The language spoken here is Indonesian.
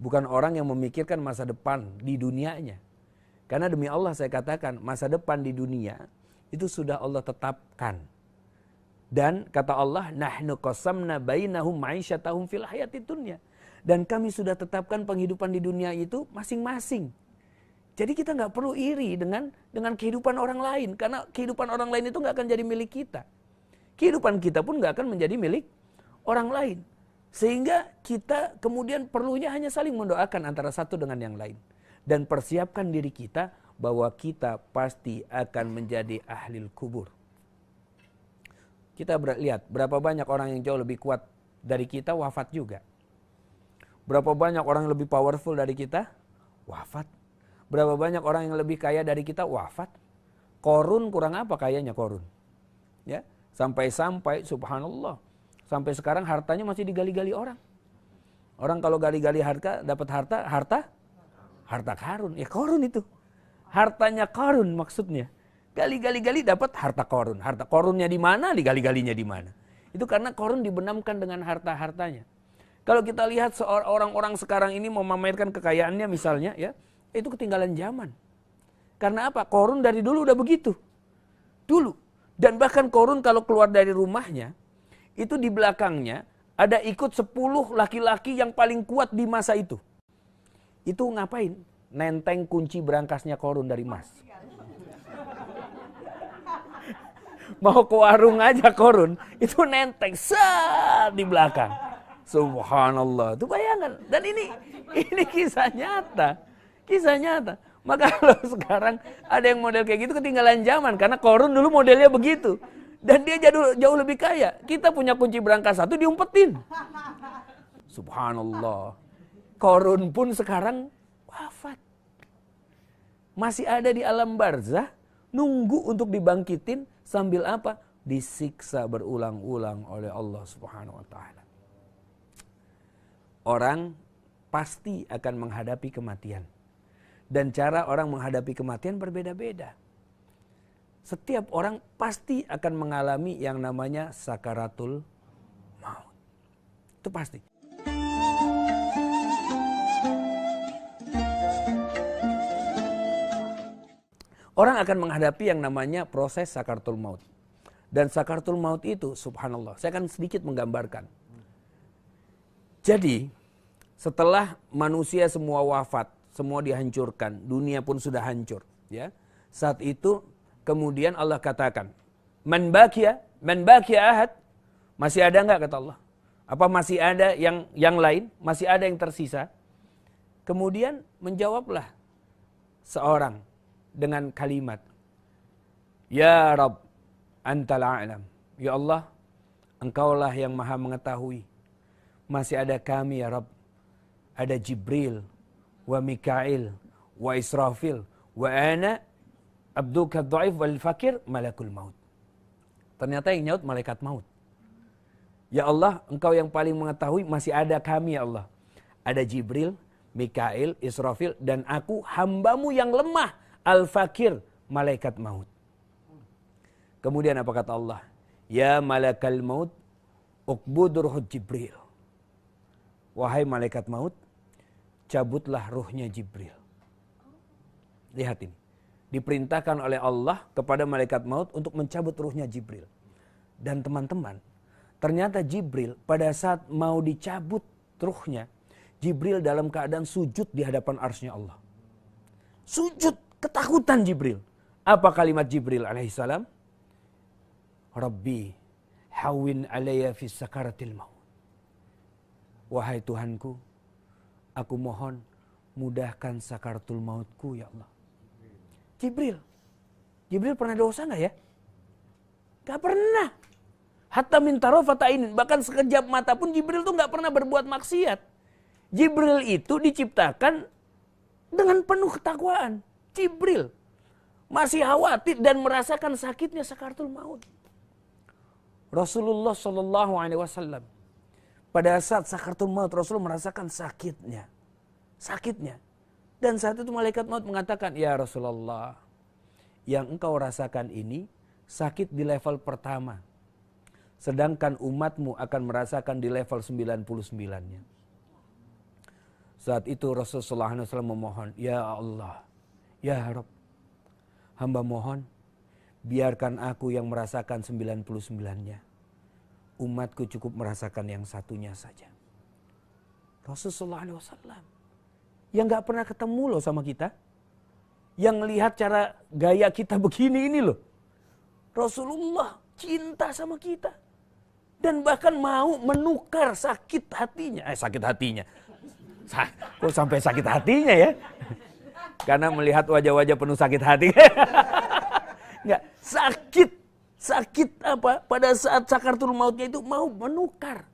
Bukan orang yang memikirkan masa depan di dunianya. Karena demi Allah saya katakan, masa depan di dunia itu sudah Allah tetapkan. Dan kata Allah, nahnu qasamna bainahum ma'isyatahum fil hayatid dunya. Dan kami sudah tetapkan penghidupan di dunia itu masing-masing. Jadi kita nggak perlu iri dengan kehidupan orang lain. Karena kehidupan orang lain itu nggak akan jadi milik kita. Kehidupan kita pun nggak akan menjadi milik orang lain. Sehingga kita kemudian perlunya hanya saling mendoakan antara satu dengan yang lain. Dan persiapkan diri kita bahwa kita pasti akan menjadi ahlil kubur. Kita lihat berapa banyak orang yang jauh lebih kuat dari kita wafat juga. Berapa banyak orang yang lebih powerful dari kita wafat. Berapa banyak orang yang lebih kaya dari kita wafat. Korun kurang apa kayanya Korun? Ya, sampai-sampai subhanallah. Sampai sekarang hartanya masih digali-gali orang. Orang kalau gali-gali harta, dapat harta karun. Ya Korun itu. Hartanya Korun maksudnya. Gali-gali-gali dapat harta Korun. Harta Korunnya di mana, digali-galinya di mana. Itu karena Korun dibenamkan dengan harta-hartanya. Kalau kita lihat orang-orang sekarang ini memamerkan kekayaannya misalnya, ya itu ketinggalan zaman. Karena apa? Korun dari dulu udah begitu. Dulu. Dan bahkan Korun kalau keluar dari rumahnya, itu di belakangnya ada ikut 10 laki-laki yang paling kuat di masa itu. Itu ngapain? Nenteng kunci berangkasnya Korun dari emas. Mau ke warung aja Korun, itu nenteng di belakang. Subhanallah, itu bayangkan. Dan ini kisah nyata. Kisah nyata. Maka kalau sekarang ada yang model kayak gitu ketinggalan zaman. Karena Korun dulu modelnya begitu. Dan dia jauh lebih kaya. Kita punya kunci berangkas 1 diumpetin. Subhanallah. Korun pun sekarang wafat. Masih ada di alam barzah. Nunggu untuk dibangkitin. Sambil apa? Disiksa berulang-ulang oleh Allah subhanahu wa ta'ala. Orang pasti akan menghadapi kematian. Dan cara orang menghadapi kematian berbeda-beda. Setiap orang pasti akan mengalami yang namanya sakaratul maut. Itu pasti. Orang akan menghadapi yang namanya proses sakaratul maut. Dan sakaratul maut itu subhanallah, saya akan sedikit menggambarkan. Jadi setelah manusia semua wafat, semua dihancurkan, dunia pun sudah hancur, ya. Saat itu kemudian Allah katakan, "Man baqiya ahad?" Masih ada enggak kata Allah? Apa masih ada yang lain? Masih ada yang tersisa? Kemudian menjawablah seorang dengan kalimat, "Ya Rabb, Antal a'lam." Ya Allah, Engkaulah yang Maha mengetahui. Masih ada kami ya Rabb. Ada Jibril, wa Mikail, wa Israfil, wa ana abduka dhaif wal fakir malakul maut. Ternyata yang nyaut malaikat maut. Ya Allah, Engkau yang paling mengetahui, masih ada kami ya Allah. Ada Jibril, Mikail, Israfil, dan aku hambamu yang lemah, al-fakir, malaikat maut. Kemudian apa kata Allah? Ya malakal maut, uqbudur ruh Jibril. Wahai malaikat maut, cabutlah ruhnya Jibril. Lihat ini. Diperintahkan oleh Allah kepada malaikat maut untuk mencabut ruhnya Jibril. Dan teman-teman, ternyata Jibril pada saat mau dicabut ruhnya, Jibril dalam keadaan sujud di hadapan arsy Allah. Sujud, ketakutan Jibril. Apa kalimat Jibril alaihissalam? Rabbi, hawin alayya fi sakaratil maut. Wahai Tuhanku, aku mohon mudahkan sakaratul mautku ya Allah. Jibril pernah dosa gak ya? Gak pernah. Hatta min tarafatainin, bahkan sekejap mata pun Jibril tuh gak pernah berbuat maksiat. Jibril itu diciptakan dengan penuh ketakwaan. Jibril masih khawatir dan merasakan sakitnya sakaratul maut. Rasulullah SAW pada saat sakaratul maut, Rasul merasakan sakitnya. Dan saat itu malaikat maut mengatakan, ya Rasulullah, yang engkau rasakan ini sakit di level pertama. Sedangkan umatmu akan merasakan di level 99-nya. Saat itu Rasulullah SAW memohon, ya Allah, ya Rabb, hamba mohon biarkan aku yang merasakan 99-nya. Umatku cukup merasakan yang satunya saja. Rasulullah SAW yang gak pernah ketemu loh sama kita. Yang lihat cara gaya kita begini ini loh. Rasulullah cinta sama kita. Dan bahkan mau menukar sakit hatinya. Sakit hatinya. Kok sampai sakit hatinya ya? Karena melihat wajah-wajah penuh sakit hati. Enggak, sakit apa? Pada saat sakaratul mautnya itu mau menukar